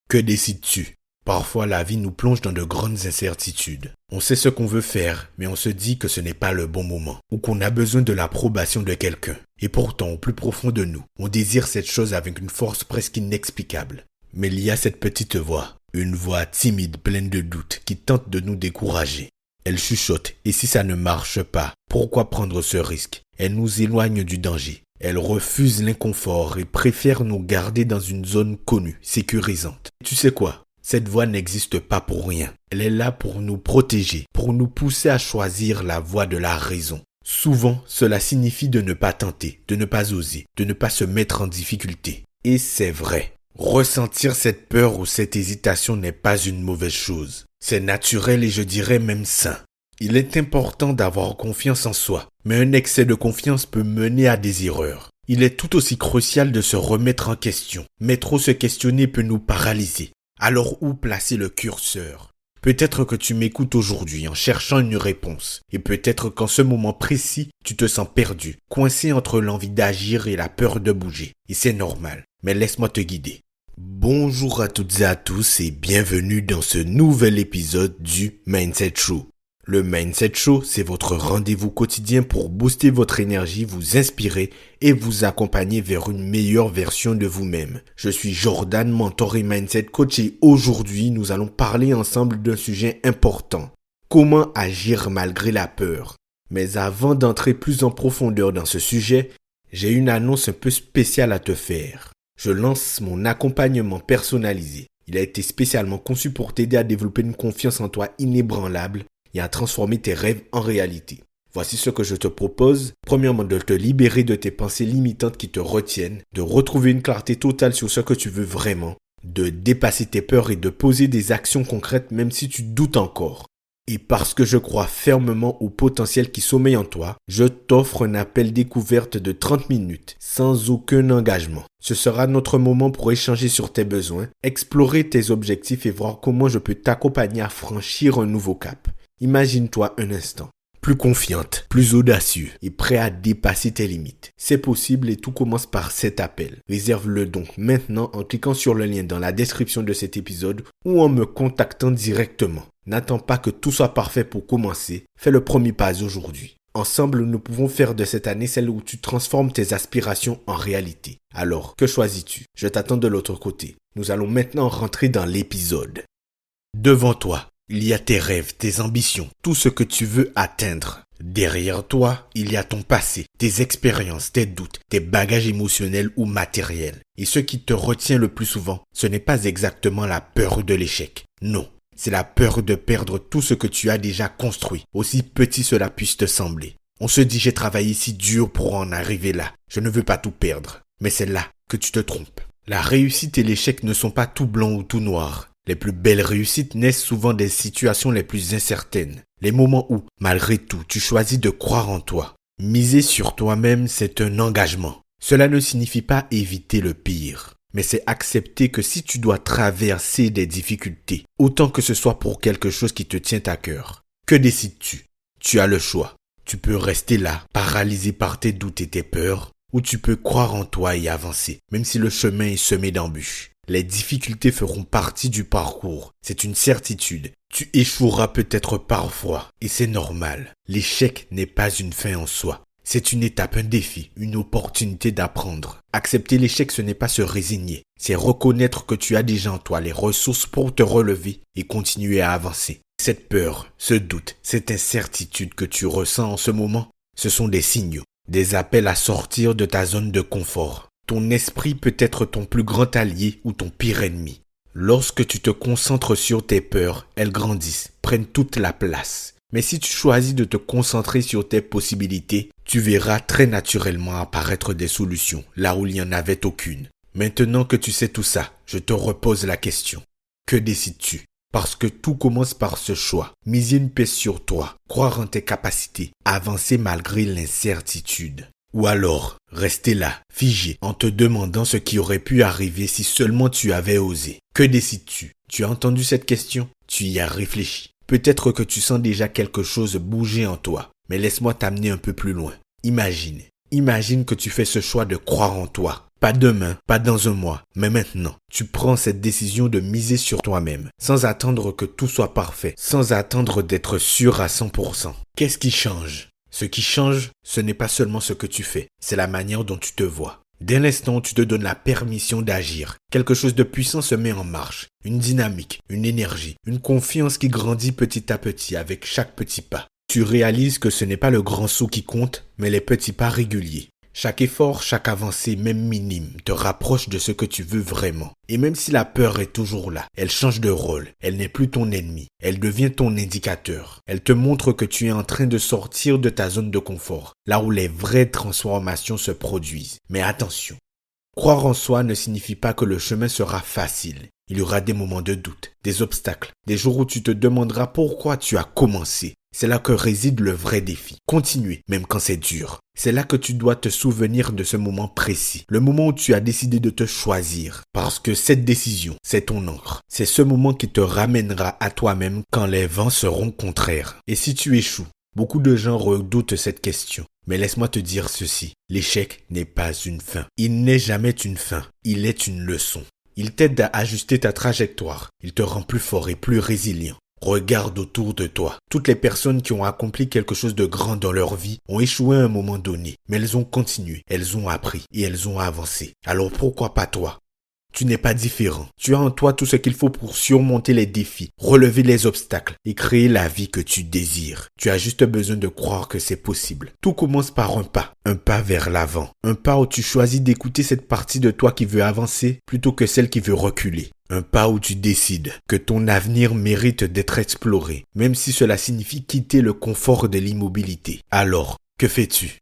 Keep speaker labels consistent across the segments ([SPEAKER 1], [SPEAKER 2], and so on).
[SPEAKER 1] Que décides-tu? Parfois, la vie nous plonge dans de grandes incertitudes. On sait ce qu'on veut faire, mais on se dit que ce n'est pas le bon moment, ou qu'on a besoin de l'approbation de quelqu'un. Et pourtant, au plus profond de nous, on désire cette chose avec une force presque inexplicable. Mais il y a cette petite voix, une voix timide, pleine de doutes, qui tente de nous décourager. Elle chuchote, et si ça ne marche pas, pourquoi prendre ce risque? Elle nous éloigne du danger. Elle refuse l'inconfort et préfère nous garder dans une zone connue, sécurisante. Tu sais quoi? Cette voie n'existe pas pour rien. Elle est là pour nous protéger, pour nous pousser à choisir la voie de la raison. Souvent, cela signifie de ne pas tenter, de ne pas oser, de ne pas se mettre en difficulté. Et c'est vrai. Ressentir cette peur ou cette hésitation n'est pas une mauvaise chose. C'est naturel et je dirais même sain. Il est important d'avoir confiance en soi, mais un excès de confiance peut mener à des erreurs. Il est tout aussi crucial de se remettre en question, mais trop se questionner peut nous paralyser. Alors où placer le curseur? Peut-être que tu m'écoutes aujourd'hui en cherchant une réponse, et peut-être qu'en ce moment précis, tu te sens perdu, coincé entre l'envie d'agir et la peur de bouger. Et c'est normal, mais laisse-moi te guider. Bonjour à toutes et à tous et bienvenue dans ce nouvel épisode du Mindset Show. Le Mindset Show, c'est votre rendez-vous quotidien pour booster votre énergie, vous inspirer et vous accompagner vers une meilleure version de vous-même. Je suis Jordan, mentor et mindset coach et aujourd'hui, nous allons parler ensemble d'un sujet important. Comment agir malgré la peur? Mais avant d'entrer plus en profondeur dans ce sujet, j'ai une annonce un peu spéciale à te faire. Je lance mon accompagnement personnalisé. Il a été spécialement conçu pour t'aider à développer une confiance en toi inébranlable et à transformer tes rêves en réalité. Voici ce que je te propose. Premièrement, de te libérer de tes pensées limitantes qui te retiennent, de retrouver une clarté totale sur ce que tu veux vraiment, de dépasser tes peurs et de poser des actions concrètes même si tu doutes encore. Et parce que je crois fermement au potentiel qui sommeille en toi, je t'offre un appel découverte de 30 minutes, sans aucun engagement. Ce sera notre moment pour échanger sur tes besoins, explorer tes objectifs et voir comment je peux t'accompagner à franchir un nouveau cap. Imagine-toi un instant, plus confiante, plus audacieux et prêt à dépasser tes limites. C'est possible et tout commence par cet appel. Réserve-le donc maintenant en cliquant sur le lien dans la description de cet épisode ou en me contactant directement. N'attends pas que tout soit parfait pour commencer. Fais le premier pas aujourd'hui. Ensemble, nous pouvons faire de cette année celle où tu transformes tes aspirations en réalité. Alors, que choisis-tu? Je t'attends de l'autre côté. Nous allons maintenant rentrer dans l'épisode. Devant toi, il y a tes rêves, tes ambitions, tout ce que tu veux atteindre. Derrière toi, il y a ton passé, tes expériences, tes doutes, tes bagages émotionnels ou matériels. Et ce qui te retient le plus souvent, ce n'est pas exactement la peur de l'échec. Non. C'est la peur de perdre tout ce que tu as déjà construit, aussi petit cela puisse te sembler. On se dit j'ai travaillé si dur pour en arriver là, je ne veux pas tout perdre. Mais c'est là que tu te trompes. La réussite et l'échec ne sont pas tout blanc ou tout noir. Les plus belles réussites naissent souvent des situations les plus incertaines. Les moments où, malgré tout, tu choisis de croire en toi. Miser sur toi-même, c'est un engagement. Cela ne signifie pas éviter le pire. Mais c'est accepter que si tu dois traverser des difficultés, autant que ce soit pour quelque chose qui te tient à cœur, que décides-tu? Tu as le choix. Tu peux rester là, paralysé par tes doutes et tes peurs, ou tu peux croire en toi et avancer, même si le chemin est semé d'embûches. Les difficultés feront partie du parcours, c'est une certitude. Tu échoueras peut-être parfois, et c'est normal. L'échec n'est pas une fin en soi. C'est une étape, un défi, une opportunité d'apprendre. Accepter l'échec, ce n'est pas se résigner. C'est reconnaître que tu as déjà en toi les ressources pour te relever et continuer à avancer. Cette peur, ce doute, cette incertitude que tu ressens en ce moment, ce sont des signaux, des appels à sortir de ta zone de confort. Ton esprit peut être ton plus grand allié ou ton pire ennemi. Lorsque tu te concentres sur tes peurs, elles grandissent, prennent toute la place. Mais si tu choisis de te concentrer sur tes possibilités, tu verras très naturellement apparaître des solutions là où il n'y en avait aucune. Maintenant que tu sais tout ça, je te repose la question. Que décides-tu? Parce que tout commence par ce choix. Miser une paix sur toi, croire en tes capacités, avancer malgré l'incertitude. Ou alors, rester là, figé, en te demandant ce qui aurait pu arriver si seulement tu avais osé. Que décides-tu? Tu as entendu cette question? Tu y as réfléchi. Peut-être que tu sens déjà quelque chose bouger en toi, mais laisse-moi t'amener un peu plus loin. Imagine que tu fais ce choix de croire en toi. Pas demain, pas dans un mois, mais maintenant. Tu prends cette décision de miser sur toi-même, sans attendre que tout soit parfait, sans attendre d'être sûr à 100%. Qu'est-ce qui change? Ce qui change, ce n'est pas seulement ce que tu fais, c'est la manière dont tu te vois. Dès l'instant où tu te donnes la permission d'agir, quelque chose de puissant se met en marche. Une dynamique, une énergie, une confiance qui grandit petit à petit avec chaque petit pas. Tu réalises que ce n'est pas le grand saut qui compte, mais les petits pas réguliers. Chaque effort, chaque avancée, même minime, te rapproche de ce que tu veux vraiment. Et même si la peur est toujours là, elle change de rôle. Elle n'est plus ton ennemi. Elle devient ton indicateur. Elle te montre que tu es en train de sortir de ta zone de confort, là où les vraies transformations se produisent. Mais attention, croire en soi ne signifie pas que le chemin sera facile. Il y aura des moments de doute, des obstacles, des jours où tu te demanderas pourquoi tu as commencé. C'est là que réside le vrai défi. Continuer, même quand c'est dur. C'est là que tu dois te souvenir de ce moment précis. Le moment où tu as décidé de te choisir. Parce que cette décision, c'est ton encre. C'est ce moment qui te ramènera à toi-même quand les vents seront contraires. Et si tu échoues, beaucoup de gens redoutent cette question. Mais laisse-moi te dire ceci. L'échec n'est pas une fin. Il n'est jamais une fin. Il est une leçon. Il t'aide à ajuster ta trajectoire. Il te rend plus fort et plus résilient. Regarde autour de toi. Toutes les personnes qui ont accompli quelque chose de grand dans leur vie ont échoué à un moment donné, mais elles ont continué, elles ont appris et elles ont avancé. Alors pourquoi pas toi? Tu n'es pas différent. Tu as en toi tout ce qu'il faut pour surmonter les défis, relever les obstacles et créer la vie que tu désires. Tu as juste besoin de croire que c'est possible. Tout commence par un pas vers l'avant. Un pas où tu choisis d'écouter cette partie de toi qui veut avancer plutôt que celle qui veut reculer. Un pas où tu décides que ton avenir mérite d'être exploré, même si cela signifie quitter le confort de l'immobilité. Alors, que fais-tu?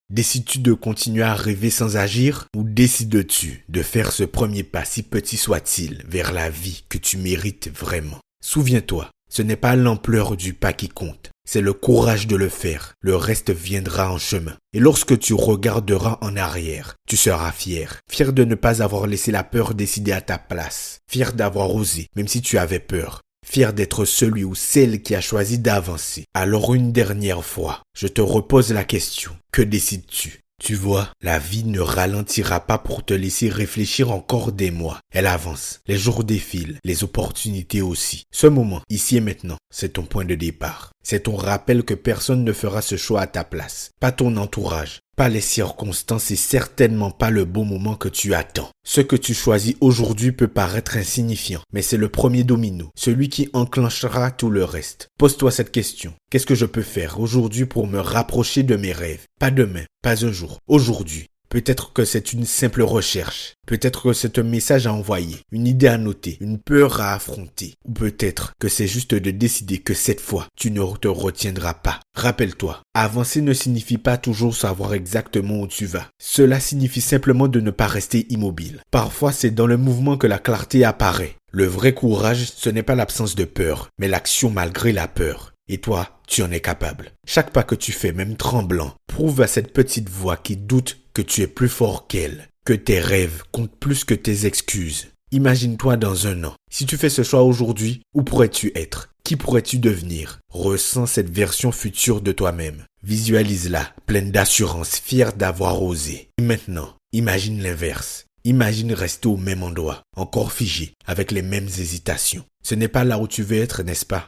[SPEAKER 1] Décides-tu de continuer à rêver sans agir ou décides-tu de faire ce premier pas, si petit soit-il, vers la vie que tu mérites vraiment? Souviens-toi, ce n'est pas l'ampleur du pas qui compte, c'est le courage de le faire. Le reste viendra en chemin. Et lorsque tu regarderas en arrière, tu seras fier. Fier de ne pas avoir laissé la peur décider à ta place. Fier d'avoir osé, même si tu avais peur. Fier d'être celui ou celle qui a choisi d'avancer. Alors une dernière fois, je te repose la question. Que décides-tu? Tu vois, la vie ne ralentira pas pour te laisser réfléchir encore des mois. Elle avance. Les jours défilent, les opportunités aussi. Ce moment, ici et maintenant, c'est ton point de départ. C'est ton rappel que personne ne fera ce choix à ta place. Pas ton entourage, pas les circonstances et certainement pas le bon moment que tu attends. Ce que tu choisis aujourd'hui peut paraître insignifiant, mais c'est le premier domino, celui qui enclenchera tout le reste. Pose-toi cette question. Qu'est-ce que je peux faire aujourd'hui pour me rapprocher de mes rêves? Pas demain, pas un jour, aujourd'hui. Peut-être que c'est une simple recherche. Peut-être que c'est un message à envoyer, une idée à noter, une peur à affronter. Ou peut-être que c'est juste de décider que cette fois, tu ne te retiendras pas. Rappelle-toi, avancer ne signifie pas toujours savoir exactement où tu vas. Cela signifie simplement de ne pas rester immobile. Parfois, c'est dans le mouvement que la clarté apparaît. Le vrai courage, ce n'est pas l'absence de peur, mais l'action malgré la peur. Et toi, tu en es capable. Chaque pas que tu fais, même tremblant, prouve à cette petite voix qui doute que tu es plus fort qu'elle, que tes rêves comptent plus que tes excuses. Imagine-toi dans un an. Si tu fais ce choix aujourd'hui, où pourrais-tu être? Qui pourrais-tu devenir? Ressens cette version future de toi-même. Visualise-la, pleine d'assurance, fière d'avoir osé. Et maintenant, imagine l'inverse. Imagine rester au même endroit, encore figé, avec les mêmes hésitations. Ce n'est pas là où tu veux être, n'est-ce pas?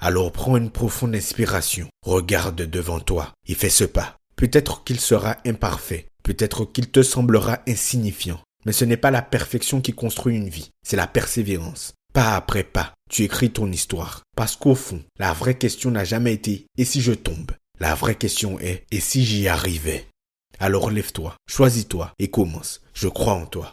[SPEAKER 1] Alors prends une profonde inspiration, regarde devant toi et fais ce pas. Peut-être qu'il sera imparfait, peut-être qu'il te semblera insignifiant, mais ce n'est pas la perfection qui construit une vie, c'est la persévérance. Pas après pas, tu écris ton histoire. Parce qu'au fond, la vraie question n'a jamais été « et si je tombe ?» La vraie question est « et si j'y arrivais ?» Alors lève-toi, choisis-toi et commence. Je crois en toi.